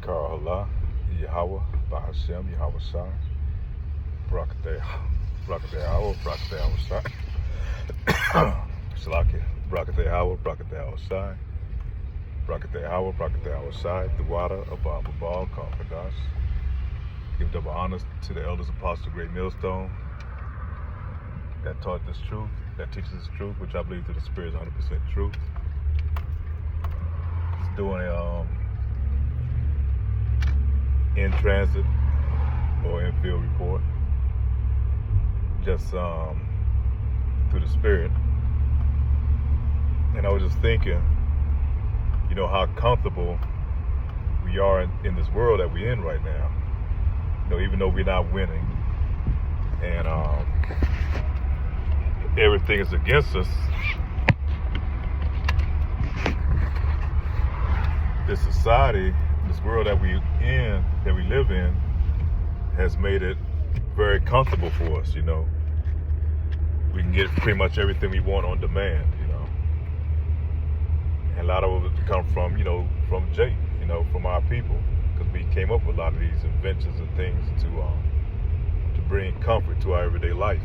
Kara Allah, Yahweh, Bahashem, Yahweh Shai, Barakateh, Barakateh Barakateh Shai, Shalaki, Barakateh Barakateh Shai, Barakateh Shai, the water above Babal, Confidence. Give double honors to the elders, apostles, great millstone that taught this truth, that teaches this truth, which I believe through the Spirit is 100% truth. It's doing a in transit or in field report, just through the Spirit. And I was just thinking, how comfortable we are in this world that we're in right now. Even though we're not winning and everything is against us, this society, this world that we live in, has made it very comfortable for us. We can get pretty much everything we want on demand. And a lot of it come from Jake, from our people, because we came up with a lot of these inventions and things to bring comfort to our everyday life.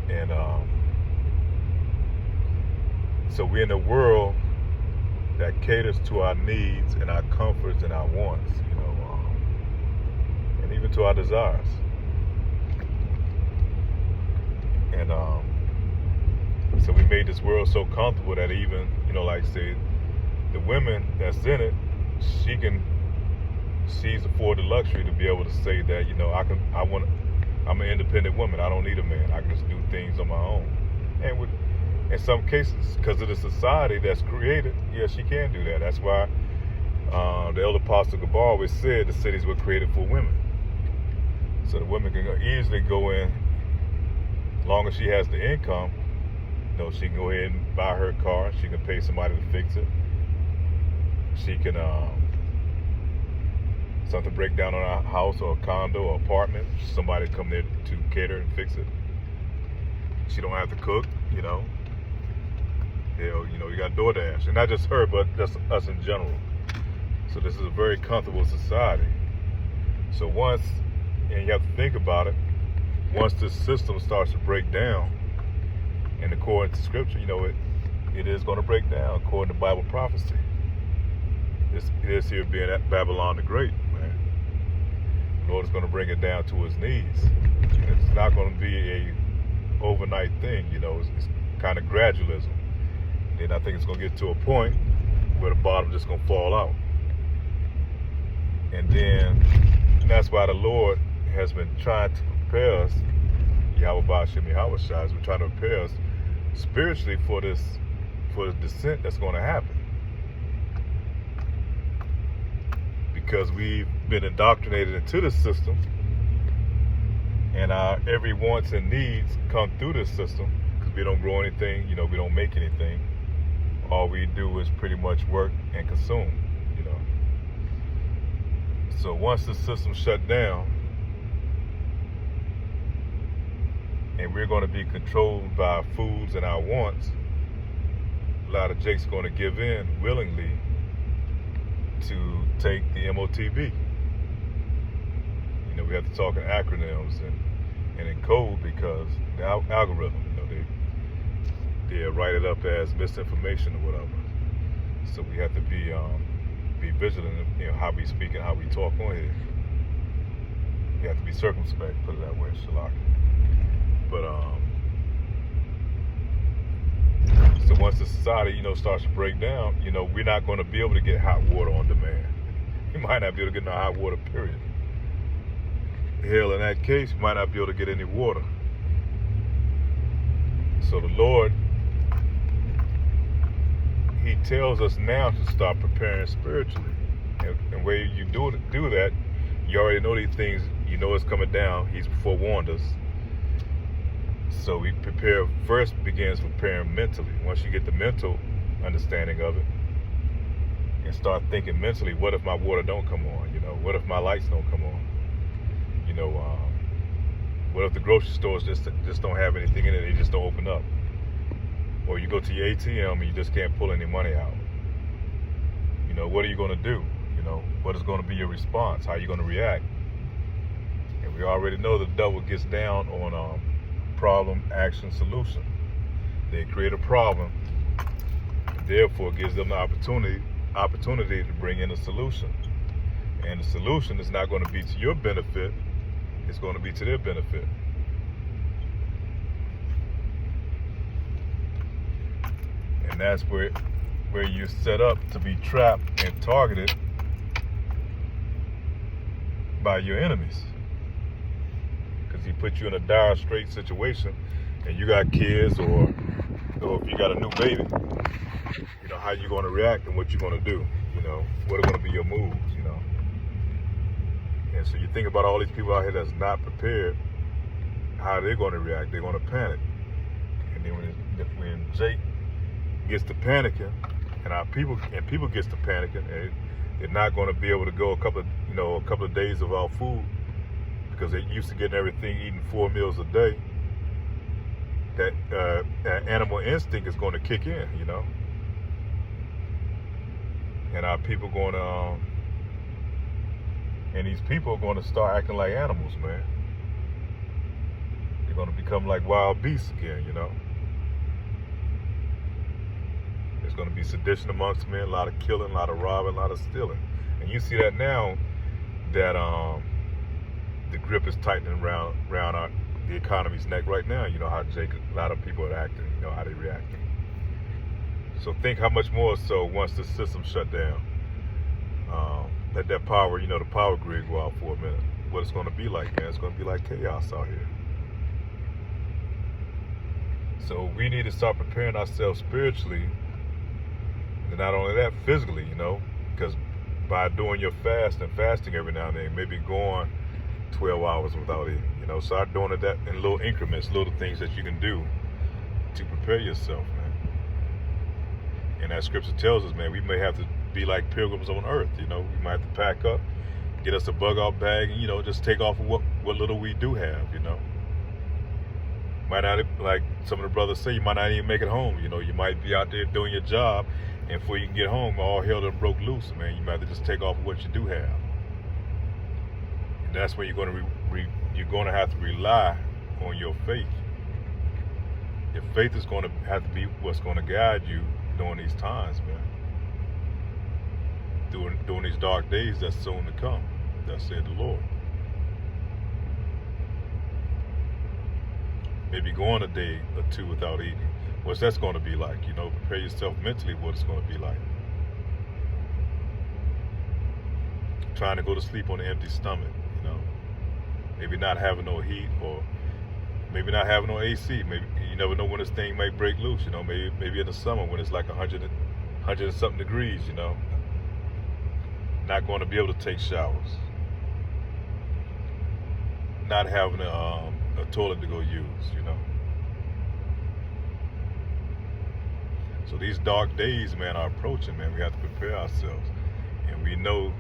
And so we're in a world that caters to our needs and our comforts and our wants, and even to our desires. And so we made this world so comfortable that even, like I said, the women that's in it, she's afforded the luxury to be able to say that, I'm an independent woman. I don't need a man. I can just do things on my own. And in some cases, because of the society that's created, she can do that. That's why the elder Apostle Gabar always said the cities were created for women. So the women can easily go in, as long as she has the income, she can go ahead and buy her car. She can pay somebody to fix it. She can, something break down on a house or a condo or apartment, somebody come there to cater and fix it. She don't have to cook, you got DoorDash. And not just her, but just us in general. So this is a very comfortable society. So and you have to think about it, once this system starts to break down, and according to Scripture, it is going to break down according to Bible prophecy. It is here being at Babylon the Great, man. The Lord is going to bring it down to his knees. And it's not going to be a overnight thing, it's kind of gradualism. And I think it's going to get to a point where the bottom just going to fall out. And then that's why the Lord has been trying to prepare us, Yahweh Ba'ashem Yahweh Shai, has been trying to prepare us spiritually for the descent that's going to happen. Because we've been indoctrinated into the system, and our every wants and needs come through this system, because we don't grow anything, we don't make anything. All we do is pretty much work and consume, So once the system shut down, and we're going to be controlled by our foods and our wants, a lot of Jake's going to give in willingly to take the MOTB. We have to talk in acronyms and in code, because the algorithm, they write it up as misinformation or whatever. So we have to be vigilant, how we speak and how we talk on here. We have to be circumspect, put it that way, Shalaki. But so once the society, starts to break down, we're not going to be able to get hot water on demand. You might not be able to get no hot water, period. Hell, in that case, you might not be able to get any water. So the Lord, he tells us now to start preparing spiritually. And where you do that, you already know these things, it's coming down. He's forewarned us. So we first begins preparing mentally. Once you get the mental understanding of it, and start thinking mentally, what if my water don't come on? What if my lights don't come on? What if the grocery stores just don't have anything in it, they just don't open up? Or you go to your ATM and you just can't pull any money out. what are you going to do? What is going to be your response? How are you going to react? And we already know the devil gets down on problem, action, solution. They create a problem, and therefore gives them the opportunity to bring in a solution. And the solution is not going to be to your benefit, it's going to be to their benefit. And that's where you're set up to be trapped and targeted by your enemies. Because he put you in a dire straight situation, and you got kids, or if you got a new baby, how you going to react and what you're going to do. What are going to be your moves. And so you think about all these people out here that's not prepared, how they're going to react. They're going to panic. And then when Jake gets to panicking, and people gets to panicking, and they're not going to be able to go a couple of days without food, because they're used to getting everything, eating 4 meals a day. That animal instinct is going to kick in, and our people going to, and these people are going to start acting like animals, man. They're going to become like wild beasts again, There's going to be sedition amongst men, a lot of killing, a lot of robbing, a lot of stealing. And you see that now, that the grip is tightening around the economy's neck right now. How a lot of people are acting, how they reacting. So think how much more so once the system shut down. Let that power, the power grid go out for a minute. What it's going to be like, man, it's going to be like chaos out here. So we need to start preparing ourselves spiritually, and not only that, physically, because by doing your fasting every now and then, maybe going 12 hours without eating, start doing that in little increments, little things that you can do to prepare yourself, man. And that scripture tells us, man, we may have to be like pilgrims on earth, we might have to pack up, get us a bug out bag, and just take off of what little we do have, Might not, like some of the brothers say, you might not even make it home, you might be out there doing your job, and before you can get home, all hell done broke loose, man. You might have to just take off what you do have. And that's where you're going to have to rely on your faith. Your faith is going to have to be what's going to guide you during these times, man. During these dark days that's soon to come, thus said the Lord. Maybe going a day or two without eating. What's that's going to be like? Prepare yourself mentally what it's going to be like. Trying to go to sleep on an empty stomach, Maybe not having no heat, or maybe not having no AC. Maybe you never know when this thing might break loose, Maybe in the summer when it's like 100 and something degrees, Not going to be able to take showers. Not having a toilet to go use, So these dark days, man, are approaching, man. We have to prepare ourselves. And we know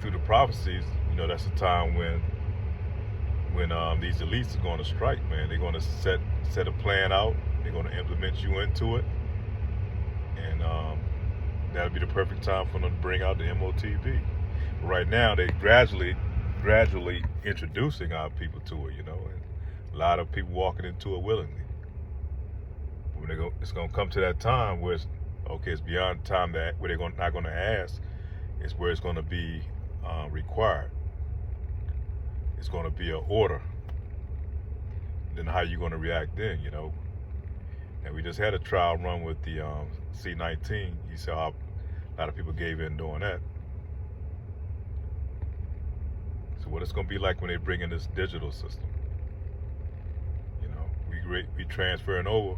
through the prophecies, that's the time when these elites are going to strike, man. They're going to set a plan out. They're going to implement you into it. And that'll be the perfect time for them to bring out the MOTB. But right now, they gradually introducing our people to it, and a lot of people walking into it willingly. When it's going to come to that time where it's beyond time where they're not going to ask, is where it's going to be required. It's going to be an order. Then how you going to react then, And we just had a trial run with the C-19. You saw how a lot of people gave in doing that. So what it's going to be like when they bring in this digital system. We transferring over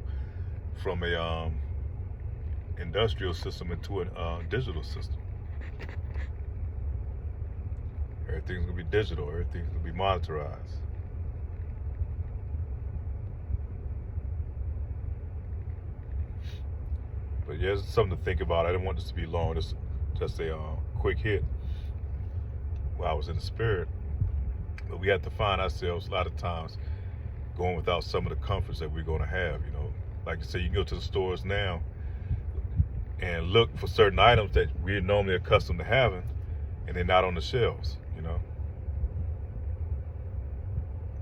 from a industrial system into a digital system. Everything's going to be digital. Everything's going to be monitorized. But yeah, it's something to think about. I didn't want this to be long. Just a quick hit while I was in the spirit. But we have to find ourselves a lot of times going without some of the comforts that we're going to have, Like you say, you can go to the stores now and look for certain items that we're normally accustomed to having, and they're not on the shelves, you know.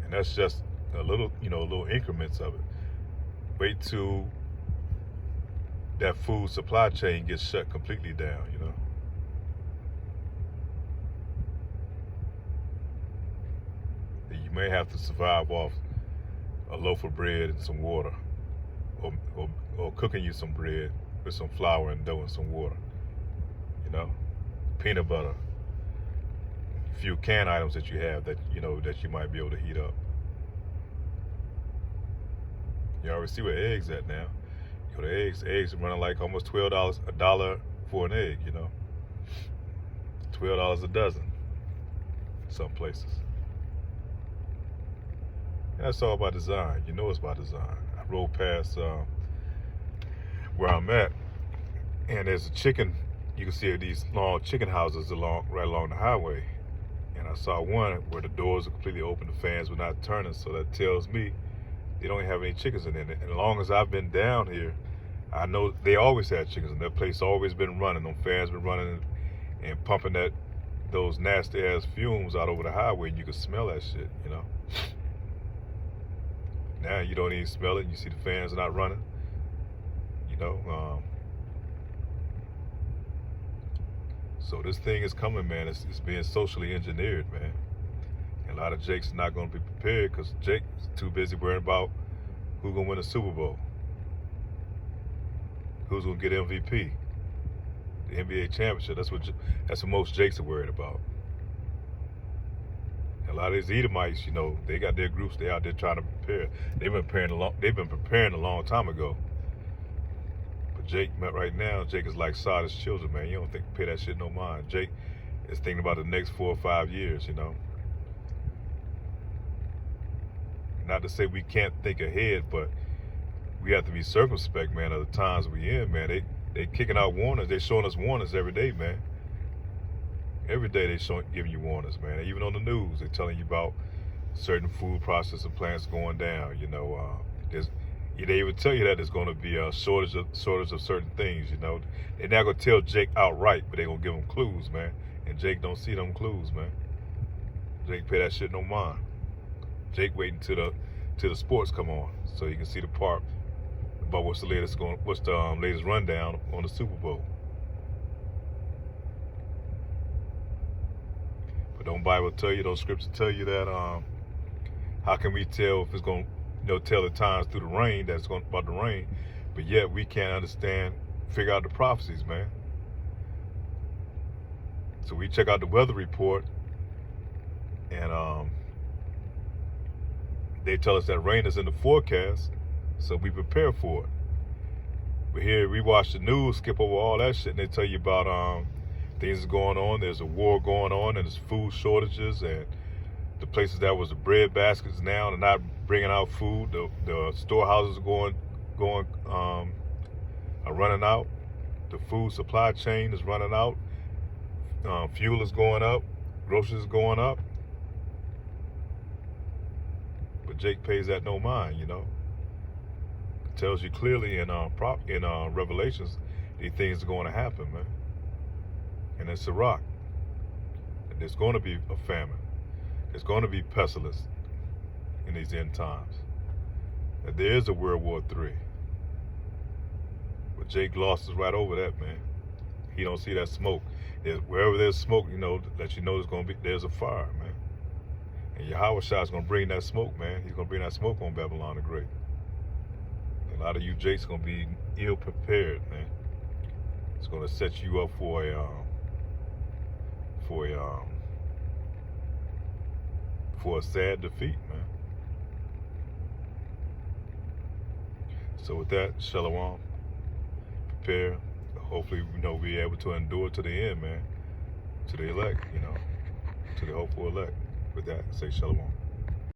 And that's just a little, little increments of it. Wait till that food supply chain gets shut completely down, you know. You may have to survive off a loaf of bread and some water, or cooking you some bread with some flour and dough and some water, you know, peanut butter, a few canned items that you have that you might be able to heat up. You already see where eggs at now. The eggs are running like almost $12 a dollar for an egg, you know. $12 a dozen, some places. And that's all by design. You know it's by design. I rode past where I'm at, and there's a chicken. You can see these long chicken houses right along the highway. And I saw one where the doors are completely open, the fans were not turning, so that tells me they don't have any chickens in it. And as long as I've been down here, I know they always had chickens, and their place always been running. Them fans been running and pumping those nasty ass fumes out over the highway, and you can smell that shit, you know. Now you don't even smell it. You see the fans are not running, you know. So this thing is coming, man. It's being socially engineered, man. And a lot of Jake's not going to be prepared because Jake's too busy worrying about who's going to win the Super Bowl, who's going to get MVP, the NBA championship. That's what most Jakes are worried about. A lot of these Edomites, you know, they got their groups. They out there trying to prepare. They've been preparing a long time ago. But Jake, right now, Jake is like Sod's children, man. You don't pay that shit no mind. Jake is thinking about the next 4 or 5 years, you know. Not to say we can't think ahead, but we have to be circumspect, man, of the times we in, man. They kicking out warnings. They showing us warnings every day, man. Every day they giving you warnings, man. Even on the news, they're telling you about certain food processing plants going down. You know, they even tell you that there's going to be a shortage of certain things. You know, they're not gonna tell Jake outright, but they're gonna give him clues, man. And Jake don't see them clues, man. Jake pay that shit no mind. Jake waiting till the sports come on so you can see the part about what's the latest rundown on the Super Bowl. But don't Bible tell you, those scriptures tell you that how can we tell if it's going to tell the times through the rain that it's going about the rain, but yet we can't figure out the prophecies, man. So we check out the weather report, and they tell us that rain is in the forecast, so we prepare for it. But here we watch the news, skip over all that shit, and they tell you about things is going on. There's a war going on, and there's food shortages, and the places that was the bread baskets now they're not bringing out food. The storehouses are running out. The food supply chain is running out. Fuel is going up. Groceries is going up. But Jake pays that no mind, you know. It tells you clearly in Revelations these things are going to happen, man. And it's a rock. And there's going to be a famine. There's going to be pestilence in these end times. And there is a World War III. But Jake glosses right over that, man. He don't see that smoke. Wherever there's smoke, that there's a fire, man. And Yahweh Shai is going to bring that smoke, man. He's going to bring that smoke on Babylon the Great. And a lot of you Jakes going to be ill prepared, man. It's going to set you up for a sad defeat, man. So with that, Shalom. Prepare. Hopefully, we'll be able to endure to the end, man. To the elect, to the hopeful elect. With that, say Shalom.